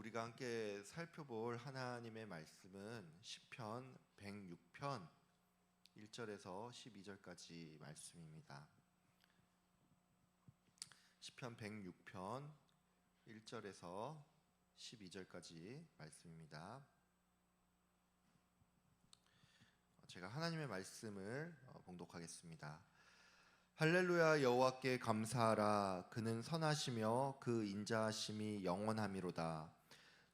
우리가 함께 살펴볼 하나님의 말씀은 시편 106편 1절에서 12절까지 말씀입니다. 시편 106편 1절에서 12절까지 말씀입니다. 제가 하나님의 말씀을 봉독하겠습니다. 할렐루야. 여호와께 감사하라. 그는 선하시며 그 인자하심이 영원하미로다.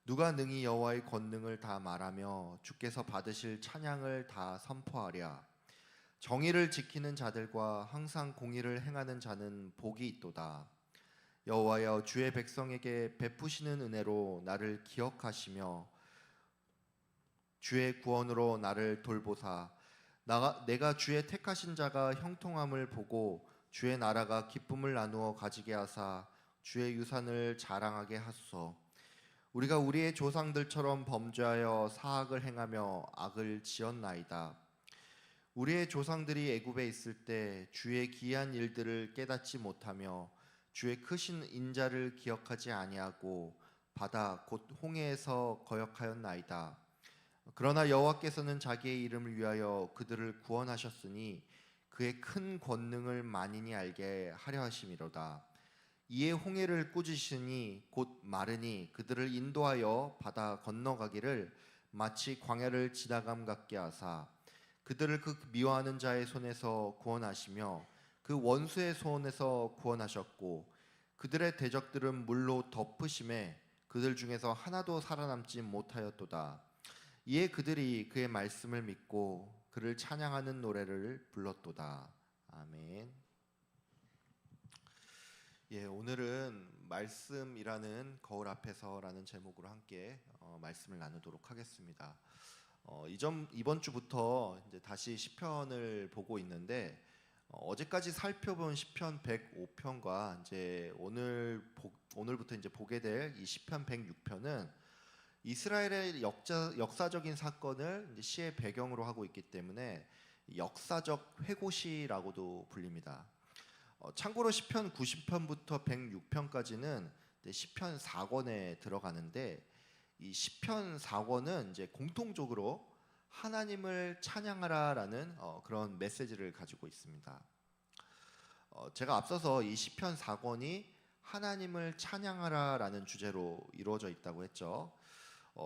누가 능히 여호와의 권능을 다 말하며 주께서 받으실 찬양을 다 선포하랴. 정의를 지키는 자들과 항상 공의를 행하는 자는 복이 있도다. 여호와여, 주의 백성에게 베푸시는 은혜로 나를 기억하시며 주의 구원으로 나를 돌보사. 내가 주의 택하신 자가 형통함을 보고 주의 나라가 기쁨을 나누어 가지게 하사 주의 유산을 자랑하게 하소서. 우리가 우리의 조상들처럼 범죄하여 사악을 행하며 악을 지었나이다. 우리의 조상들이 애굽에 있을 때 주의 기이한 일들을 깨닫지 못하며 주의 크신 인자를 기억하지 아니하고 바다 곧 홍해에서 거역하였나이다. 그러나 여호와께서는 자기의 이름을 위하여 그들을 구원하셨으니 그의 큰 권능을 만인이 알게 하려 하심이로다. 이에 홍해를 꾸짖으니 곧 마르니 그들을 인도하여 바다 건너가기를 마치 광야를 지나감 같게 하사 그들을 그 미워하는 자의 손에서 구원하시며 그 원수의 손에서 구원하셨고 그들의 대적들은 물로 덮으심에 그들 중에서 하나도 살아남지 못하였도다. 이에 그들이 그의 말씀을 믿고 그를 찬양하는 노래를 불렀도다. 아멘. 오늘은 말씀이라는 거울 앞에서라는 제목으로 함께 말씀을 나누도록 하겠습니다. 이번 주부터 이제 다시 시편을 보고 있는데 어제까지 살펴본 시편 105편과 이제 오늘부터 이제 보게 될 이 시편 106편은 이스라엘의 역사적인 사건을 이제 시의 배경으로 하고 있기 때문에 역사적 회고시라고도 불립니다. 참고로 시편 90편부터 106편까지는 시편 4권에 들어가는데 이 시편 4권은 이제 공통적으로 하나님을 찬양하라라는 그런 메시지를 가지고 있습니다. 제가 앞서서 이 시편 4권이 하나님을 찬양하라라는 주제로 이루어져 있다고 했죠.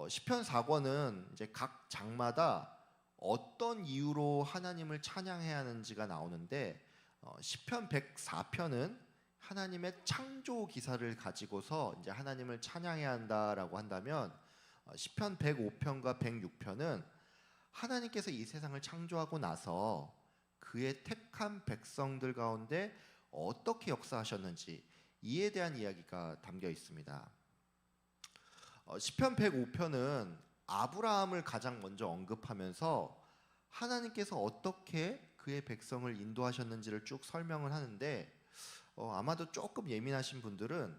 시편 4권은 이제 각 장마다 어떤 이유로 하나님을 찬양해야 하는지가 나오는데 시편 104편은 하나님의 창조 기사를 가지고서 이제 하나님을 찬양해야 한다라고 한다면 시편 105편과 106편은 하나님께서 이 세상을 창조하고 나서 그의 택한 백성들 가운데 어떻게 역사하셨는지 이에 대한 이야기가 담겨 있습니다. 시편 105편은 아브라함을 가장 먼저 언급하면서 하나님께서 어떻게 그의 백성을 인도하셨는지를 쭉 설명을 하는데 아마도 조금 예민하신 분들은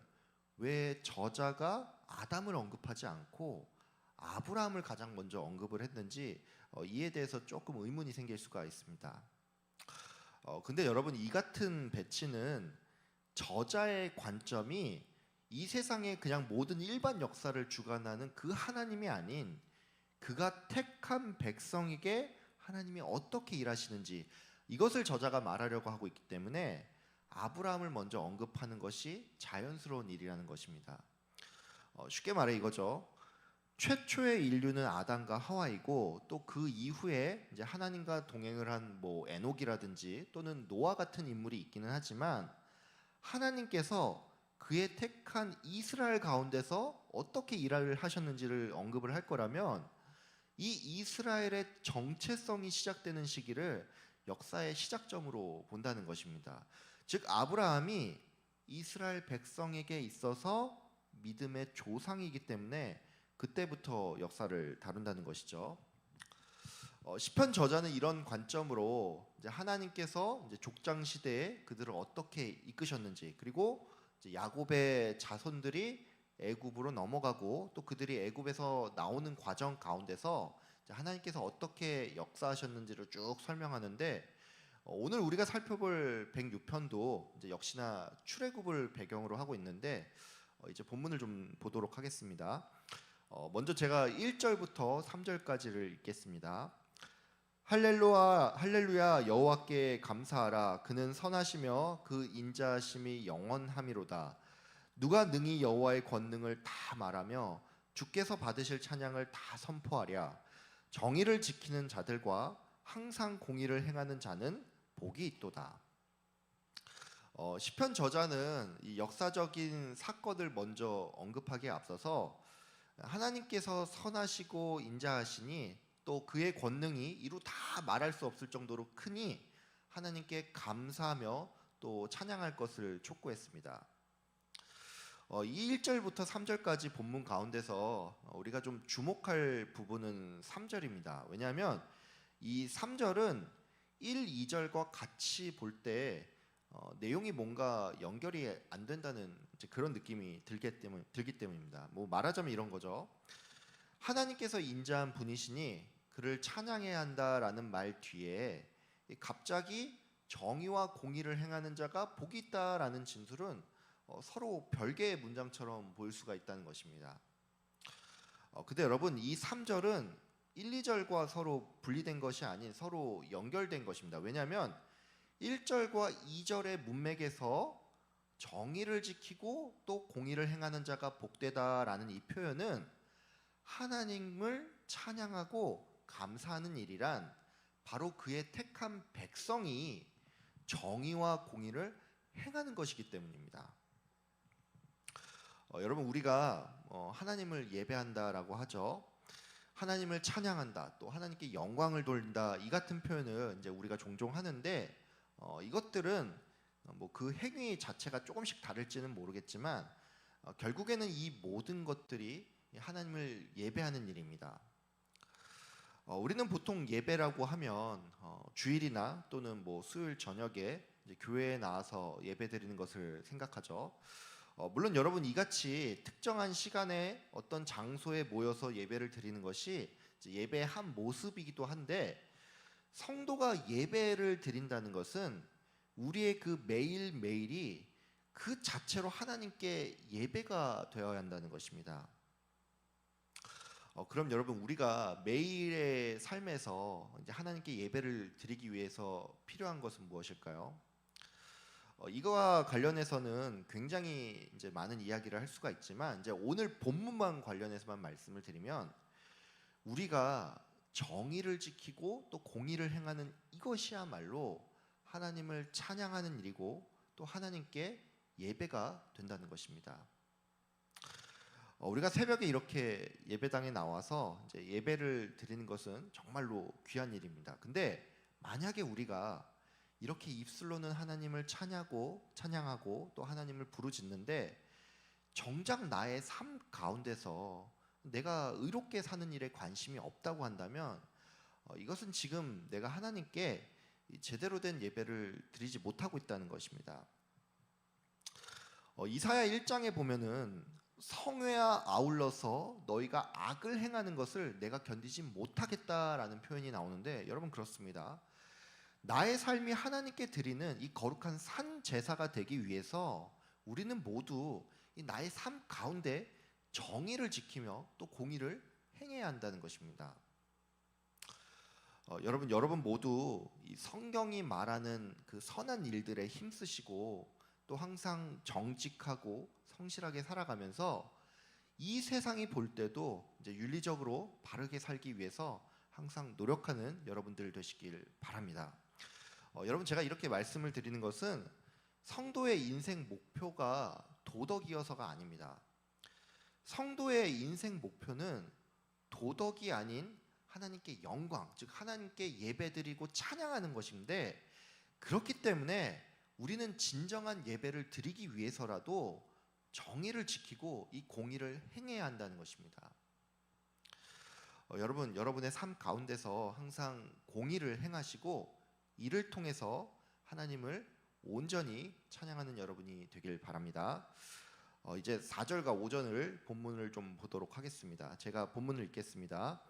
왜 저자가 아담을 언급하지 않고 아브라함을 가장 먼저 언급을 했는지 이에 대해서 조금 의문이 생길 수가 있습니다. 근데 여러분, 이 같은 배치는 저자의 관점이 이 세상의 그냥 모든 일반 역사를 주관하는 그 하나님이 아닌 그가 택한 백성에게 하나님이 어떻게 일하시는지 이것을 저자가 말하려고 하고 있기 때문에 아브라함을 먼저 언급하는 것이 자연스러운 일이라는 것입니다. 쉽게 말해 이거죠. 최초의 인류는 아담과 하와이고 또 그 이후에 이제 하나님과 동행을 한 에녹이라든지 또는 노아 같은 인물이 있기는 하지만 하나님께서 그의 택한 이스라엘 가운데서 어떻게 일을 하셨는지를 언급을 할 거라면 이 이스라엘의 정체성이 시작되는 시기를 역사의 시작점으로 본다는 것입니다. 즉 아브라함이 이스라엘 백성에게 있어서 믿음의 조상이기 때문에 그때부터 역사를 다룬다는 것이죠. 시편 저자는 이런 관점으로 이제 하나님께서 이제 족장 시대에 그들을 어떻게 이끄셨는지, 그리고 이제 야곱의 자손들이 애굽으로 넘어가고 또 그들이 애굽에서 나오는 과정 가운데서 하나님께서 어떻게 역사하셨는지를 쭉 설명하는데 오늘 우리가 살펴볼 106편도 이제 역시나 출애굽을 배경으로 하고 있는데 이제 본문을 좀 보도록 하겠습니다. 먼저 제가 1절부터 3절까지를 읽겠습니다. 할렐루야, 할렐루야, 여호와께 감사하라. 그는 선하시며 그 인자하심이 영원함이로다. 누가 능히 여호와의 권능을 다 말하며 주께서 받으실 찬양을 다 선포하랴. 정의를 지키는 자들과 항상 공의를 행하는 자는 복이 있도다. 시편 저자는 이 역사적인 사건을 먼저 언급하기에 앞서서 하나님께서 선하시고 인자하시니 또 그의 권능이 이루 다 말할 수 없을 정도로 크니 하나님께 감사하며 또 찬양할 것을 촉구했습니다. 이 1절부터 3절까지 본문 가운데서 우리가 좀 주목할 부분은 3절입니다. 왜냐하면 이 3절은 1, 2절과 같이 볼 때 내용이 뭔가 연결이 안 된다는 그런 느낌이 들기 때문입니다. 뭐 말하자면 이런 거죠. 하나님께서 인자한 분이시니 그를 찬양해야 한다라는 말 뒤에 갑자기 정의와 공의를 행하는 자가 복이 있다라는 진술은 서로 별개의 문장처럼 보일 수가 있다는 것입니다. 근데 여러분 이 3절은 1, 2절과 서로 분리된 것이 아닌 서로 연결된 것입니다. 왜냐하면 1절과 2절의 문맥에서 정의를 지키고 또 공의를 행하는 자가 복되다라는 이 표현은 하나님을 찬양하고 감사하는 일이란 바로 그의 택한 백성이 정의와 공의를 행하는 것이기 때문입니다. 여러분 우리가 하나님을 예배한다라고 하죠. 하나님을 찬양한다, 또 하나님께 영광을 돌린다, 이 같은 표현을 이제 우리가 종종 하는데 이것들은 뭐 그 행위 자체가 조금씩 다를지는 모르겠지만 결국에는 이 모든 것들이 하나님을 예배하는 일입니다. 우리는 보통 예배라고 하면 주일이나 또는 뭐 수요일 저녁에 이제 교회에 나와서 예배드리는 것을 생각하죠. 물론 여러분 이같이 특정한 시간에 어떤 장소에 모여서 예배를 드리는 것이 예배의 한 모습이기도 한데, 성도가 예배를 드린다는 것은 우리의 그 매일매일이 그 자체로 하나님께 예배가 되어야 한다는 것입니다. 그럼 여러분 우리가 매일의 삶에서 이제 하나님께 예배를 드리기 위해서 필요한 것은 무엇일까요? 이거와 관련해서는 굉장히 이제 많은 이야기를 할 수가 있지만 이제 오늘 본문만 관련해서만 말씀을 드리면 우리가 정의를 지키고 또 공의를 행하는 이것이야말로 하나님을 찬양하는 일이고 또 하나님께 예배가 된다는 것입니다. 우리가 새벽에 이렇게 예배당에 나와서 이제 예배를 드리는 것은 정말로 귀한 일입니다. 근데 만약에 우리가 이렇게 입술로는 하나님을 찬양하고 또 하나님을 부르짖는데 정작 나의 삶 가운데서 내가 의롭게 사는 일에 관심이 없다고 한다면 이것은 지금 내가 하나님께 제대로 된 예배를 드리지 못하고 있다는 것입니다. 이사야 1장에 보면은 성회와 아울러서 너희가 악을 행하는 것을 내가 견디지 못하겠다라는 표현이 나오는데, 여러분 그렇습니다. 나의 삶이 하나님께 드리는 이 거룩한 산 제사가 되기 위해서 우리는 모두 이 나의 삶 가운데 정의를 지키며 또 공의를 행해야 한다는 것입니다. 여러분 모두 이 성경이 말하는 그 선한 일들에 힘쓰시고 또 항상 정직하고 성실하게 살아가면서 이 세상이 볼 때도 이제 윤리적으로 바르게 살기 위해서 항상 노력하는 여러분들 되시길 바랍니다. 여러분 제가 이렇게 말씀을 드리는 것은 성도의 인생 목표가 도덕이어서가 아닙니다. 성도의 인생 목표는 도덕이 아닌 하나님께 영광, 즉 하나님께 예배드리고 찬양하는 것인데, 그렇기 때문에 우리는 진정한 예배를 드리기 위해서라도 정의를 지키고 이 공의를 행해야 한다는 것입니다. 여러분의 삶 가운데서 항상 공의를 행하시고 이를 통해서 하나님을 온전히 찬양하는 여러분이 되길 바랍니다. 이제 4절과 5절을 본문을 좀 보도록 하겠습니다. 제가 본문을 읽겠습니다.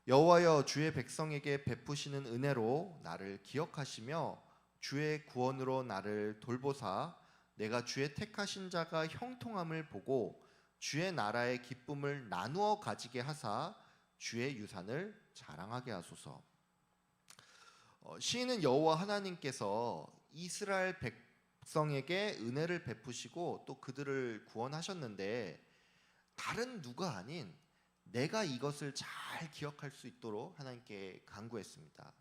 여호와여, 주의 백성에게 베푸시는 은혜로 나를 기억하시며 주의 구원으로 나를 돌보사 내가 주의 택하신 자가 형통함을 보고 주의 나라의 기쁨을 나누어 가지게 하사 주의 유산을 자랑하게 하소서. 시인은 여호와 하나님께서 이스라엘 백성에게 은혜를 베푸시고 또 그들을 구원하셨는데 다른 누가 아닌 내가 이것을 잘 기억할 수 있도록 하나님께 간구했습니다.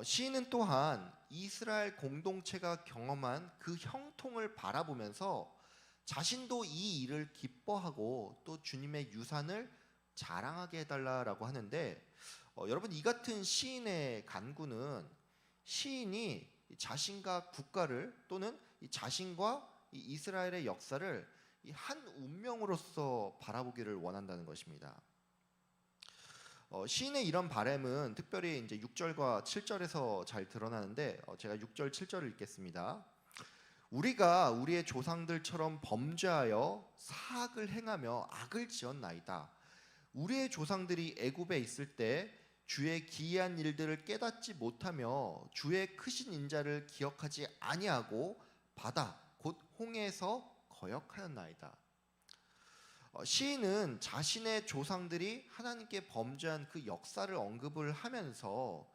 시인은 또한 이스라엘 공동체가 경험한 그 형통을 바라보면서 자신도 이 일을 기뻐하고 또 주님의 유산을 자랑하게 해달라고 하는데, 여러분, 이 같은 시인의 간구는 시인이 자신과 국가를 또는 자신과 이 이스라엘의 역사를 한 운명으로서 바라보기를 원한다는 것입니다. 시인의 이런 바람은 특별히 이제 6절과 7절에서 잘 드러나는데, 제가 6절 7절을 읽겠습니다. 우리가 우리의 조상들처럼 범죄하여 사악을 행하며 악을 지었나이다. 우리의 조상들이 애굽에 있을 때 주의 기이한 일들을 깨닫지 못하며 주의 크신 인자를 기억하지 아니하고 바다 곧 홍해에서 거역하였나이다. 시인은 자신의 조상들이 하나님께 범죄한 그 역사를 언급을 하면서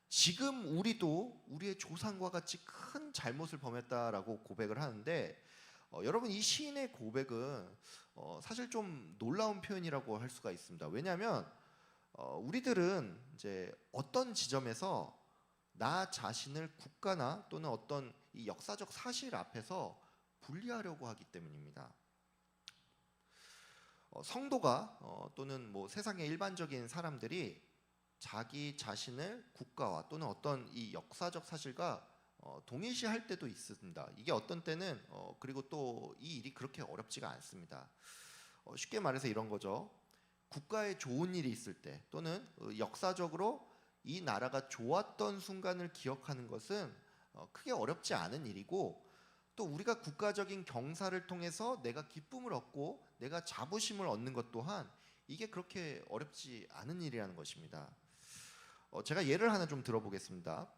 지금 우리도 우리의 조상과 같이 큰 잘못을 범했다라고 고백을 하는데, 여러분, 이 시인의 고백은 사실 좀 놀라운 표현이라고 할 수가 있습니다. 왜냐하면 우리들은 이제 어떤 지점에서 나 자신을 국가나 또는 어떤 이 역사적 사실 앞에서 분리하려고 하기 때문입니다. 성도가 또는 뭐 세상의 일반적인 사람들이 자기 자신을 국가와 또는 어떤 이 역사적 사실과 동일시할 때도 있습니다. 이게 어떤 때는 그리고 또 이 일이 그렇게 어렵지가 않습니다. 쉽게 말해서 이런 거죠. 국가에 좋은 일이 있을 때 또는 역사적으로 이 나라가 좋았던 순간을 기억하는 것은 크게 어렵지 않은 일이고, 또 우리가 국가적인 경사를 통해서 내가 기쁨을 얻고 내가 자부심을 얻는 것 또한 이게 그렇게 어렵지 않은 일이라는 것입니다. 제가 예를 하나 좀 들어보겠습니다.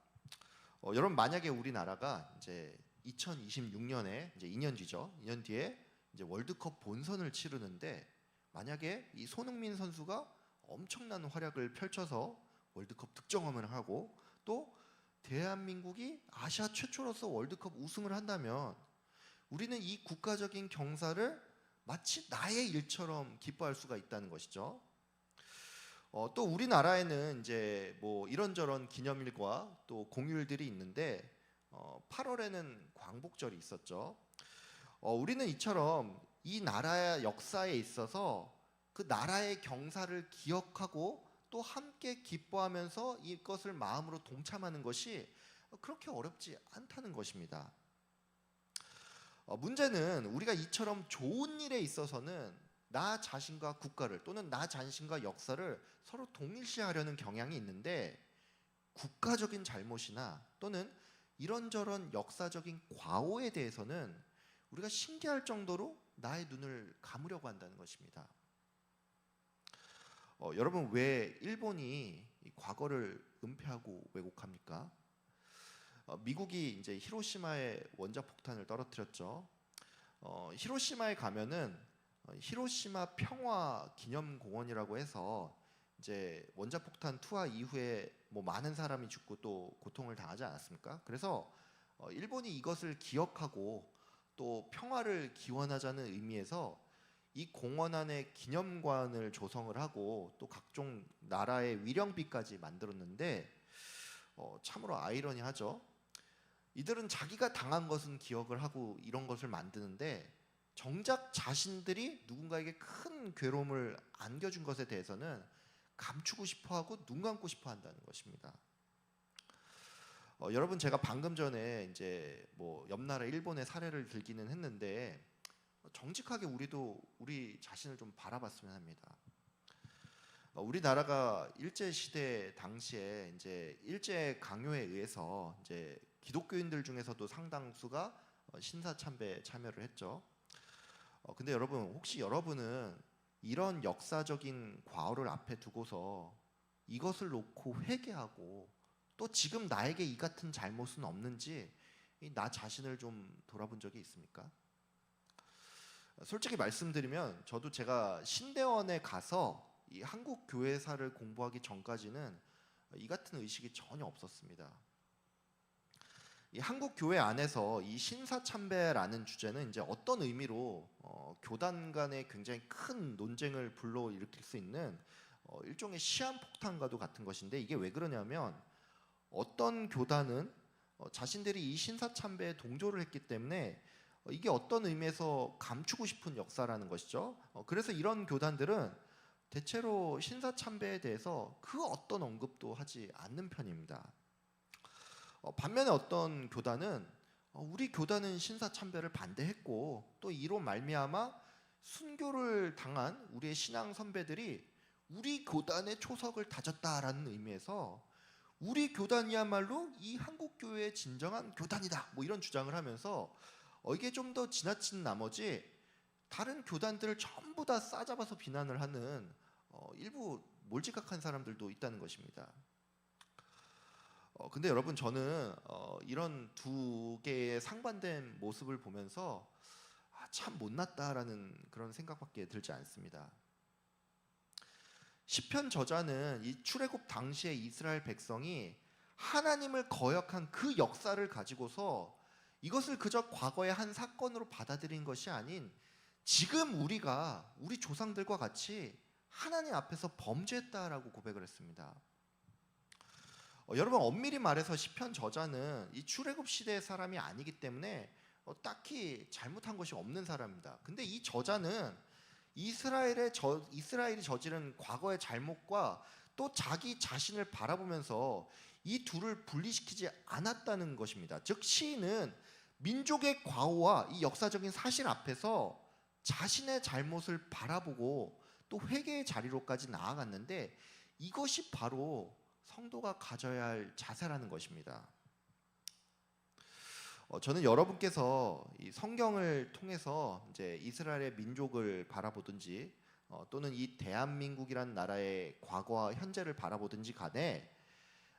여러분, 만약에 우리나라가 이제 2026년에 이제 2년 뒤죠. 2년 뒤에 이제 월드컵 본선을 치르는데 만약에 이 손흥민 선수가 엄청난 활약을 펼쳐서 월드컵 득점을 하고 또 대한민국이 아시아 최초로서 월드컵 우승을 한다면 우리는 이 국가적인 경사를 마치 나의 일처럼 기뻐할 수가 있다는 것이죠. 또 우리나라에는 이제 뭐 이런저런 기념일과 또 공휴일들이 있는데 8월에는 광복절이 있었죠. 우리는 이처럼 이 나라의 역사에 있어서 그 나라의 경사를 기억하고 또 함께 기뻐하면서 이것을 마음으로 동참하는 것이 그렇게 어렵지 않다는 것입니다. 문제는 우리가 이처럼 좋은 일에 있어서는 나 자신과 국가를 또는 나 자신과 역사를 서로 동일시하려는 경향이 있는데, 국가적인 잘못이나 또는 이런저런 역사적인 과오에 대해서는 우리가 신기할 정도로 나의 눈을 감으려고 한다는 것입니다. 여러분, 왜 일본이 과거를 은폐하고 왜곡합니까? 미국이 이제 히로시마에 원자폭탄을 떨어뜨렸죠. 히로시마에 가면은 히로시마 평화 기념공원이라고 해서 이제 원자폭탄 투하 이후에 뭐 많은 사람이 죽고 또 고통을 당하지 않았습니까? 그래서 일본이 이것을 기억하고 또 평화를 기원하자는 의미에서 이 공원 안에 기념관을 조성을 하고 또 각종 나라의 위령비까지 만들었는데 참으로 아이러니하죠. 이들은 자기가 당한 것은 기억을 하고 이런 것을 만드는데 정작 자신들이 누군가에게 큰 괴로움을 안겨준 것에 대해서는 감추고 싶어하고 눈 감고 싶어한다는 것입니다. 여러분, 제가 방금 전에 이제 뭐 옆나라 일본의 사례를 들기는 했는데 정직하게 우리도 우리 자신을 좀 바라봤으면 합니다. 우리나라가 일제 시대 당시에 이제 일제 강요에 의해서 이제 기독교인들 중에서도 상당수가 신사참배에 참여를 했죠. 근데 여러분, 혹시 여러분은 이런 역사적인 과오를 앞에 두고서 이것을 놓고 회개하고 또 지금 나에게 이 같은 잘못은 없는지 나 자신을 좀 돌아본 적이 있습니까? 솔직히 말씀드리면 저도 제가 신대원에 가서 이 한국 교회사를 공부하기 전까지는 이 같은 의식이 전혀 없었습니다. 이 한국 교회 안에서 이 신사참배라는 주제는 이제 어떤 의미로 교단 간에 굉장히 큰 논쟁을 불러일으킬 수 있는 일종의 시한폭탄과도 같은 것인데, 이게 왜 그러냐면 어떤 교단은 자신들이 이 신사참배에 동조를 했기 때문에 이게 어떤 의미에서 감추고 싶은 역사라는 것이죠. 그래서 이런 교단들은 대체로 신사참배에 대해서 그 어떤 언급도 하지 않는 편입니다. 반면에 어떤 교단은 우리 교단은 신사참배를 반대했고 또 이로 말미암아 순교를 당한 우리의 신앙 선배들이 우리 교단의 초석을 다졌다라는 의미에서 우리 교단이야말로 이 한국 교회의 진정한 교단이다, 뭐 이런 주장을 하면서 이게 좀 더 지나친 나머지 다른 교단들을 전부 다 싸잡아서 비난을 하는 일부 몰지각한 사람들도 있다는 것입니다. 근데 여러분, 저는 이런 두 개의 상반된 모습을 보면서 참 못났다라는 그런 생각밖에 들지 않습니다. 시편 저자는 이 출애굽 당시의 이스라엘 백성이 하나님을 거역한 그 역사를 가지고서 이것을 그저 과거의 한 사건으로 받아들인 것이 아닌 지금 우리가 우리 조상들과 같이 하나님 앞에서 범죄했다라고 고백을 했습니다. 여러분, 엄밀히 말해서 시편 저자는 이 출애굽 시대의 사람이 아니기 때문에 딱히 잘못한 것이 없는 사람입니다. 근데 이 저자는 이스라엘이 저지른 과거의 잘못과 또 자기 자신을 바라보면서 이 둘을 분리시키지 않았다는 것입니다. 즉, 시인은 민족의 과오와 이 역사적인 사실 앞에서 자신의 잘못을 바라보고 또 회개의 자리로까지 나아갔는데, 이것이 바로 성도가 가져야 할 자세라는 것입니다. 저는 여러분께서 이 성경을 통해서 이제 이스라엘의 민족을 바라보든지 또는 이 대한민국이란 나라의 과거와 현재를 바라보든지 간에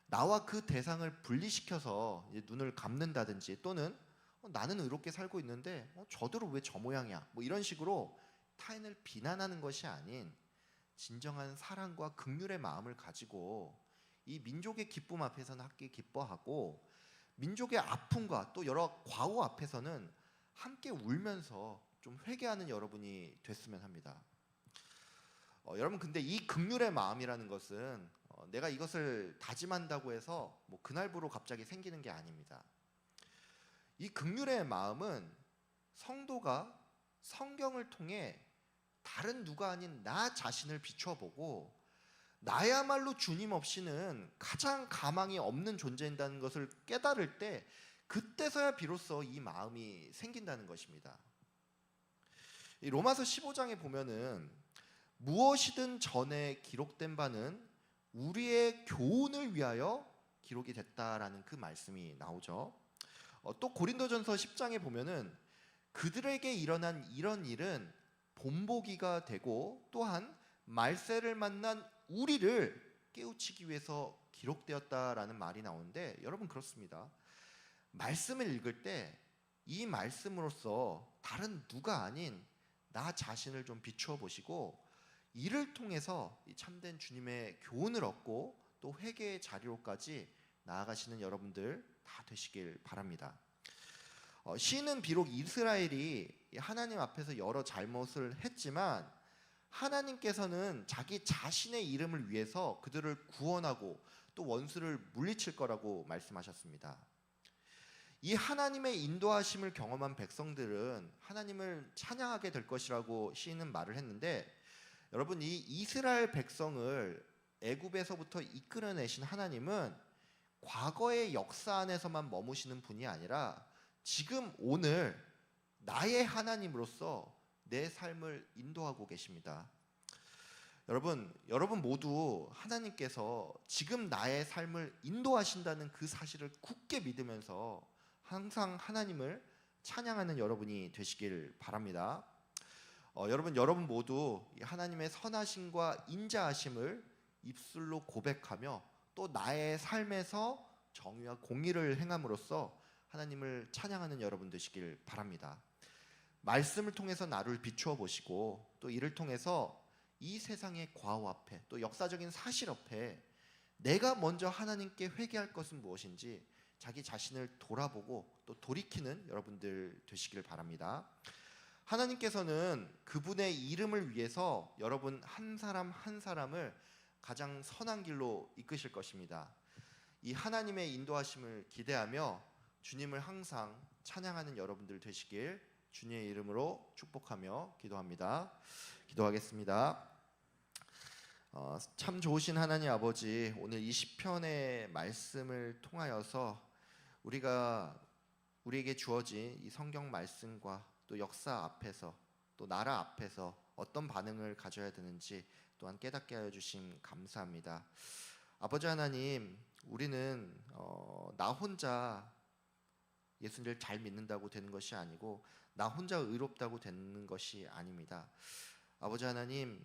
나와 그 대상을 분리시켜서 눈을 감는다든지 또는 나는 의롭게 살고 있는데 저들은 왜 저 모양이야, 뭐 이런 식으로 타인을 비난하는 것이 아닌 진정한 사랑과 긍휼의 마음을 가지고 이 민족의 기쁨 앞에서는 함께 기뻐하고 민족의 아픔과 또 여러 과오 앞에서는 함께 울면서 좀 회개하는 여러분이 됐으면 합니다. 여러분, 근데 이 긍휼의 마음이라는 것은 내가 이것을 다짐한다고 해서 뭐 그날부로 갑자기 생기는 게 아닙니다. 이 긍휼의 마음은 성도가 성경을 통해 다른 누가 아닌 나 자신을 비춰보고 나야말로 주님 없이는 가장 가망이 없는 존재인다는 것을 깨달을 때, 그때서야 비로소 이 마음이 생긴다는 것입니다. 이 로마서 15장에 보면은 무엇이든 전에 기록된 바는 우리의 교훈을 위하여 기록이 됐다라는 그 말씀이 나오죠. 또 고린도전서 10장에 보면은 그들에게 일어난 이런 일은 본보기가 되고 또한 말세를 만난 우리를 깨우치기 위해서 기록되었다라는 말이 나오는데, 여러분 그렇습니다. 말씀을 읽을 때 이 말씀으로써 다른 누가 아닌 나 자신을 좀 비추어 보시고 이를 통해서 참된 주님의 교훈을 얻고 또 회개의 자리로까지 나아가시는 여러분들 다 되시길 바랍니다. 시인은 비록 이스라엘이 하나님 앞에서 여러 잘못을 했지만 하나님께서는 자기 자신의 이름을 위해서 그들을 구원하고 또 원수를 물리칠 거라고 말씀하셨습니다. 이 하나님의 인도하심을 경험한 백성들은 하나님을 찬양하게 될 것이라고 시인은 말을 했는데, 여러분, 이 이스라엘 백성을 애굽에서부터 이끌어내신 하나님은 과거의 역사 안에서만 머무시는 분이 아니라 지금 오늘 나의 하나님으로서 내 삶을 인도하고 계십니다. 여러분 모두 하나님께서 지금 나의 삶을 인도하신다는 그 사실을 굳게 믿으면서 항상 하나님을 찬양하는 여러분이 되시길 바랍니다. 여러분 모두 하나님의 선하심과 인자하심을 입술로 고백하며 또 나의 삶에서 정의와 공의를 행함으로써 하나님을 찬양하는 여러분 되시길 바랍니다. 말씀을 통해서 나를 비추어 보시고 또 이를 통해서 이 세상의 과오 앞에 또 역사적인 사실 앞에 내가 먼저 하나님께 회개할 것은 무엇인지 자기 자신을 돌아보고 또 돌이키는 여러분들 되시길 바랍니다. 하나님께서는 그분의 이름을 위해서 여러분 한 사람 한 사람을 가장 선한 길로 이끄실 것입니다. 이 하나님의 인도하심을 기대하며 주님을 항상 찬양하는 여러분들 되시길 주님의 이름으로 축복하며 기도합니다. 기도하겠습니다. 참 좋으신 하나님 아버지, 오늘 이 시편의 말씀을 통하여서 우리에게 주어진 이 성경 말씀과 또 역사 앞에서 또 나라 앞에서 어떤 반응을 가져야 되는지 또한 깨닫게 하여 주심 감사합니다. 아버지 하나님, 우리는 나 혼자 예수님을 잘 믿는다고 되는 것이 아니고 나 혼자 의롭다고 되는 것이 아닙니다. 아버지 하나님,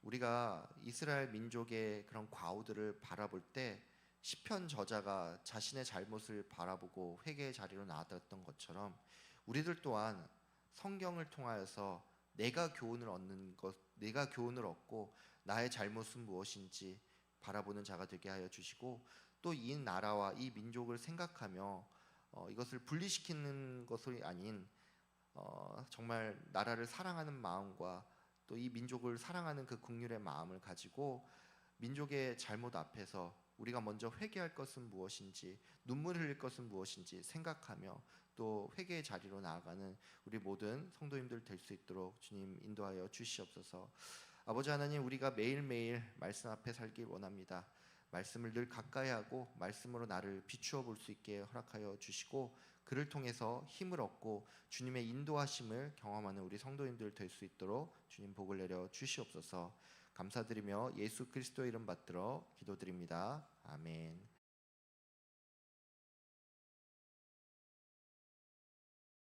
우리가 이스라엘 민족의 그런 과오들을 바라볼 때 시편 저자가 자신의 잘못을 바라보고 회개의 자리로 나아갔던 것처럼 우리들 또한 성경을 통하여서 내가 교훈을 얻고 나의 잘못은 무엇인지 바라보는 자가 되게 하여 주시고 또 이 나라와 이 민족을 생각하며 이것을 분리시키는 것이 아닌 정말 나라를 사랑하는 마음과 또 이 민족을 사랑하는 그 긍휼의 마음을 가지고 민족의 잘못 앞에서 우리가 먼저 회개할 것은 무엇인지 눈물 흘릴 것은 무엇인지 생각하며 또 회개의 자리로 나아가는 우리 모든 성도님들 될 수 있도록 주님 인도하여 주시옵소서. 아버지 하나님, 우리가 매일매일 말씀 앞에 살길 원합니다. 말씀을 늘 가까이 하고 말씀으로 나를 비추어 볼 수 있게 허락하여 주시고 그를 통해서 힘을 얻고 주님의 인도하심을 경험하는 우리 성도님들 될 수 있도록 주님 복을 내려 주시옵소서. 감사드리며 예수 그리스도의 이름 받들어 기도드립니다. 아멘.